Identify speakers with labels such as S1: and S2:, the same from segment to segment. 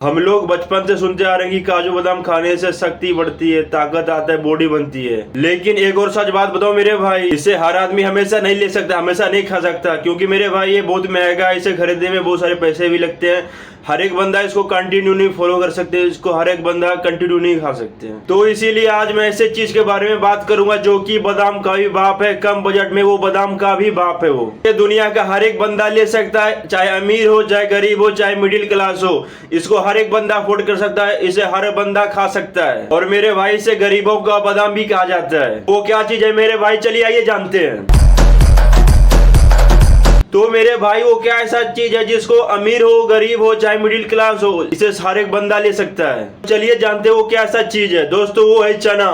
S1: हम लोग बचपन से सुनते आ रहे हैं कि काजू बादाम खाने से शक्ति बढ़ती है, ताकत आता है, बॉडी बनती है। लेकिन एक और सच बात बताओ मेरे भाई, इसे हर आदमी हमेशा नहीं ले सकता, हमेशा नहीं खा सकता, क्योंकि मेरे भाई ये बहुत महंगा है। इसे खरीदने में बहुत सारे पैसे भी लगते हैं। हर एक बंदा इसको कंटिन्यू नहीं फॉलो कर सकते, इसको हर एक बंदा कंटिन्यू नहीं खा सकते हैं। तो इसीलिए आज मैं ऐसे चीज के बारे में बात करूंगा जो कि बादाम का भी बाप है, कम बजट में वो बादाम का भी बाप है। वो ये दुनिया का हर एक बंदा ले सकता है, चाहे अमीर हो, चाहे गरीब हो, चाहे मिडिल क्लास हो, इसको हर एक बंदा अफोर्ड कर सकता है, इसे हर बंदा खा सकता है। और मेरे भाई से गरीबों का बादाम भी कहा जाता है। वो क्या चीज है मेरे भाई, चलिए आइए जानते हैं। तो मेरे भाई वो क्या ऐसा चीज है जिसको अमीर हो, गरीब हो, चाहे मिडिल क्लास हो, इसे हर एक बंदा ले सकता है। चलिए जानते हो वो क्या ऐसा चीज है। दोस्तों वो है चना।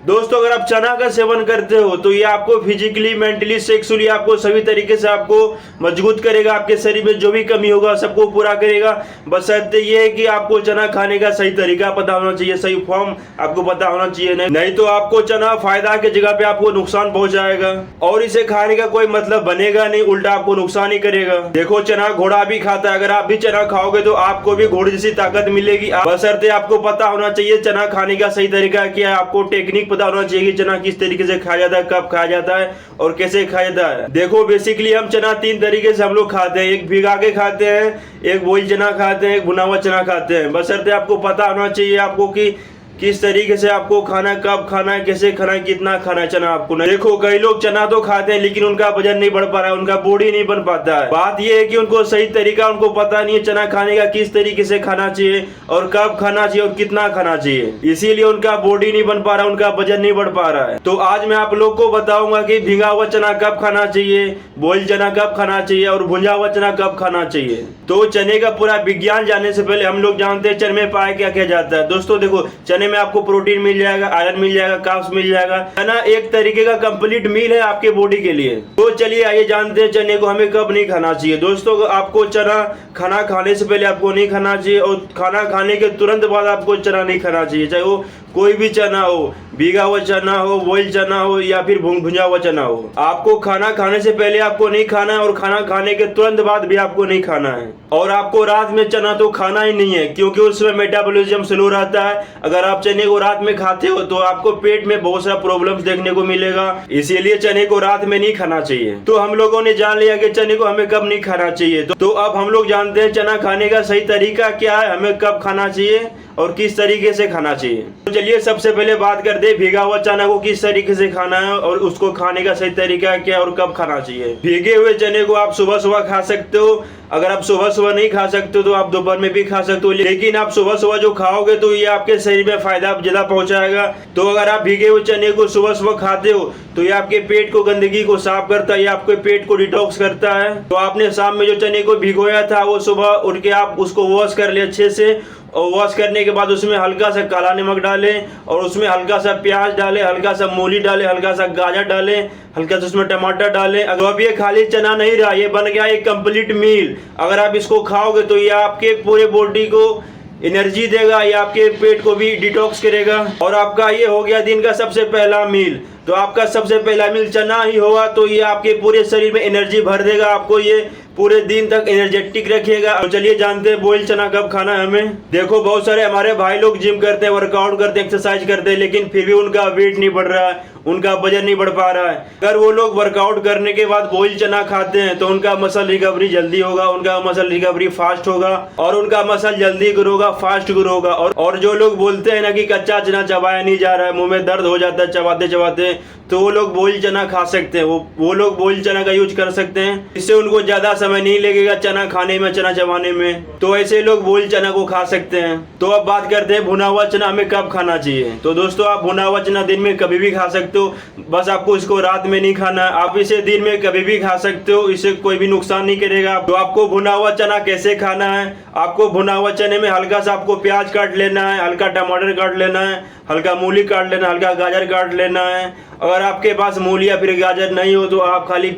S1: दोस्तों अगर आप चना का सेवन करते हो तो ये आपको फिजिकली, मेंटली, सेक्सुअली आपको सभी तरीके से आपको मजबूत करेगा। आपके शरीर में जो भी कमी होगा सबको पूरा करेगा। बस शर्त ये है कि आपको चना खाने का सही तरीका पता होना चाहिए, सही फॉर्म आपको पता होना चाहिए। नहीं तो आपको चना फायदा की जगह पे आपको नुकसान पहुंचाएगा और इसे खाने का कोई मतलब बनेगा नहीं, उल्टा आपको नुकसान ही करेगा। देखो चना घोड़ा भी खाता है, अगर आप भी चना खाओगे तो आपको भी घोड़े जैसी ताकत मिलेगी। बशर्ते आपको पता होना चाहिए चना खाने का सही तरीका क्या है, आपको टेक्निक पता होना चाहिए कि चना किस तरीके से खाया जाता है, कब खाया जाता है और कैसे खाया जाता है। देखो बेसिकली हम चना तीन तरीके से हम लोग खाते हैं, एक भिगा के खाते हैं, एक बॉइल चना खाते हैं, एक भुना हुआ चना खाते हैं। बशर्ते आपको पता होना चाहिए आपको कि किस तरीके से आपको खाना, कब खाना है, कैसे खाना है, कितना खाना है चना आपको। देखो कई लोग चना तो खाते हैं लेकिन उनका वजन नहीं बढ़ पा रहा है, उनका बॉडी नहीं बन पाता है। बात यह है कि उनको सही तरीका उनको पता नहीं है चना खाने का, किस तरीके से खाना चाहिए और कब खाना चाहिए और कितना खाना चाहिए, इसीलिए उनका बॉडी नहीं बन पा रहा, उनका वजन नहीं बढ़ पा रहा है। तो आज मैं आप लोग को बताऊंगा कि भिगा हुआ चना कब खाना चाहिए, बॉइल चना कब खाना चाहिए और भुंजा हुआ चना कब खाना चाहिए। तो चने का पूरा विज्ञान जानने से पहले हम लोग जानते हैं चने में पाया क्या क्या जाता है। दोस्तों देखो चने में आपको प्रोटीन मिल जाएगा, आयरन मिल जाएगा, कार्ब्स मिल जाएगा। चना एक तरीके का कंप्लीट मील है आपके बॉडी के लिए। तो चलिए आइए जानते हैं चने को हमें कब नहीं खाना चाहिए। दोस्तों आपको चना खाना खाने से पहले आपको नहीं खाना चाहिए और खाना खाने के तुरंत बाद आपको चना नहीं खाना चाहिए, चाहे वो कोई भी चना हो, भीगा हुआ चना हो, बॉइल चना हो या फिर भुंजा हुआ चना हो। आपको खाना खाने से पहले आपको नहीं खाना है और खाना खाने के तुरंत बाद भी आपको नहीं खाना है। और आपको रात में चना तो खाना ही नहीं है क्योंकि उसमें मेटाबॉलिज्म स्लो रहता है। अगर आप चने को रात में खाते हो तो आपको पेट में बहुत सारा प्रॉब्लम्स देखने को मिलेगा, इसीलिए चने को रात में नहीं खाना चाहिए। तो हम लोगों ने जान लिया कि चने को हमें कब नहीं खाना चाहिए। तो अब हम लोग जानते हैं चना खाने का सही तरीका क्या है, हमें कब खाना चाहिए और किस तरीके से खाना चाहिए। तो चलिए सबसे पहले बात करते हैं भीगा हुआ चना को किस तरीके से खाना है और उसको खाने का सही तरीका क्या और कब खाना चाहिए। भीगे हुए चने को आप सुबह सुबह खा सकते हो। अगर आप सुबह सुबह नहीं खा सकते हो तो आप दोपहर में भी खा सकते हो, लेकिन आप सुबह सुबह जो खाओगे तो ये आपके शरीर में फायदा ज्यादा पहुंचाएगा। तो अगर आप भीगे हुए चने को सुबह सुबह खाते हो तो ये आपके पेट को, गंदगी को साफ करता है, ये आपके पेट को डिटॉक्स करता है। तो आपने शाम में जो चने को भिगोया था वो सुबह उठ के आप उसको वॉश कर ले अच्छे से, और वॉश करने के बाद उसमें हल्का सा काला नमक डालें और उसमें हल्का सा प्याज डालें, हल्का सा मूली डालें, हल्का सा गाजर डालें, हल्का सा उसमें टमाटर डालें। अगर अब ये खाली चना नहीं रहा, ये बन गया एक कंप्लीट मील। अगर आप इसको खाओगे तो ये आपके पूरे बॉडी को एनर्जी देगा, ये आपके पेट को भी डिटॉक्स करेगा और आपका ये हो गया दिन का सबसे पहला मील। तो आपका सबसे पहला मील चना ही होगा तो ये आपके पूरे शरीर में एनर्जी भर देगा, आपको ये पूरे दिन तक एनर्जेटिक रखेगा। और चलिए जानते हैं बॉइल चना कब खाना है हमें। देखो बहुत सारे हमारे भाई लोग जिम करते हैं, वर्कआउट करते हैं, एक्सरसाइज करते हैं, लेकिन फिर भी उनका वेट नहीं बढ़ रहा है, उनका वजन नहीं बढ़ पा रहा है। अगर वो लोग वर्कआउट करने के बाद बॉइल चना खाते हैं तो उनका मसल रिकवरी जल्दी होगा, उनका मसल रिकवरी फास्ट होगा और उनका मसल जल्दी ग्रो होगा, फास्ट ग्रो होगा। और जो लोग बोलते हैं ना कि कच्चा चना चबाया नहीं जा रहा है, मुंह में दर्द हो जाता है चबाते चबाते, तो वो लोग बॉइल चना खा सकते हैं, वो लोग बॉइल चना का यूज कर सकते हैं। इससे उनको ज्यादा समय नहीं लगेगा चना खाने में, चना चबाने में। तो ऐसे लोग बॉइल चना को खा सकते हैं। तो अब बात करते हैं भुना हुआ चना हमें कब खाना चाहिए। तो दोस्तों आप भुना हुआ चना दिन में कभी भी खा सकते हो, बस आपको इसको रात में नहीं खाना है। आप इसे दिन में कभी भी खा सकते हो, इससे कोई भी नुकसान नहीं करेगा। तो आपको भुना हुआ चना कैसे खाना है, आपको भुना हुआ चने में हल्का सा आपको प्याज काट लेना है, हल्का टमाटर काट लेना है, हल्का मूली काट लेना, हल्का गाजर काट लेना है। अगर आपके पास मूली या फिर गाजर नहीं हो तो आप खाली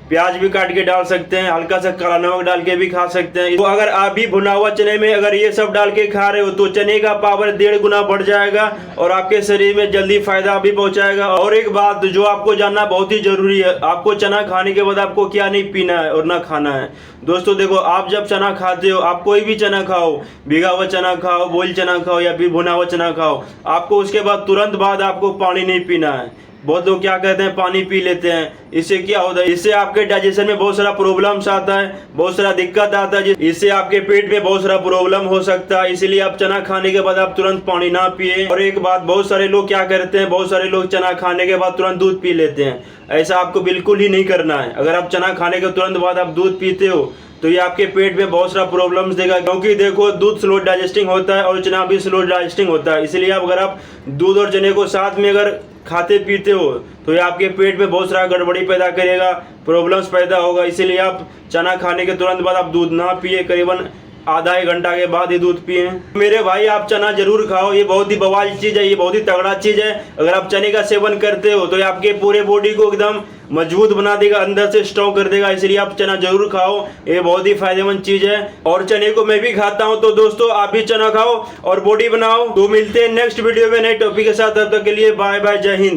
S1: प्याज भी काट के डाल सकते हैं, हल्का सा काला नमक डाल के भी खा सकते हैं। तो अगर आप भी भुना हुआ चने में अगर ये सब डाल के खा रहे हो तो चने का पावर 1.5 गुना बढ़ जाएगा और आपके शरीर में जल्दी फायदा भी पहुंचाएगा। और एक बात जो आपको जानना बहुत ही जरूरी है, आपको चना खाने के बाद आपको क्या नहीं पीना है और ना खाना है। दोस्तों देखो, आप जब चना खाते हो, आप कोई भी चना खाओ, भिगा हुआ चना खाओ, बॉइल चना खाओ या फिर भुना हुआ चना खाओ, आपको उसके बाद तुरंत बाद आपको पानी नहीं पीना है। बहुत लोग क्या कहते हैं, पानी पी लेते हैं। इससे क्या होता है, इससे आपके डाइजेशन में बहुत सारा प्रॉब्लम्स आता है, बहुत सारा दिक्कत आता है, इससे आपके पेट में बहुत सारा प्रॉब्लम हो सकता है। इसीलिए आप चना खाने के बाद आप तुरंत पानी ना पिए। और एक बात, बहुत सारे लोग क्या करते हैं, बहुत सारे लोग चना खाने के बाद तुरंत दूध पी लेते हैं। ऐसा आपको बिल्कुल ही नहीं करना है। अगर आप चना खाने के तुरंत बाद आप दूध पीते हो तो ये आपके पेट में बहुत सारा प्रॉब्लम्स देगा, क्योंकि देखो दूध स्लो डाइजेस्टिंग होता है और चना भी स्लो डाइजेस्टिंग होता है। इसलिए अगर आप दूध और चने को साथ में अगर खाते पीते हो तो ये आपके पेट में बहुत सारा गड़बड़ी पैदा करेगा, प्रॉब्लम्स पैदा होगा। इसीलिए आप चना खाने के तुरंत बाद आप दूध ना पिए, करीबन आधा एक घंटा के बाद ही दूध पिए। मेरे भाई, आप चना जरूर खाओ, ये बहुत ही बवाल चीज है, ये बहुत ही तगड़ा चीज है। अगर आप चने का सेवन करते हो तो ये आपके पूरे बॉडी को एकदम मजबूत बना देगा, अंदर से स्ट्रॉन्ग कर देगा। इसलिए आप चना जरूर खाओ, ये बहुत ही फायदेमंद चीज है। और चने को मैं भी खाता हूँ, तो दोस्तों आप भी चना खाओ और बॉडी बनाओ। तो मिलते हैं नेक्स्ट वीडियो में नए टॉपिक के साथ, तब तक के लिए बाय बाय, जय हिंद।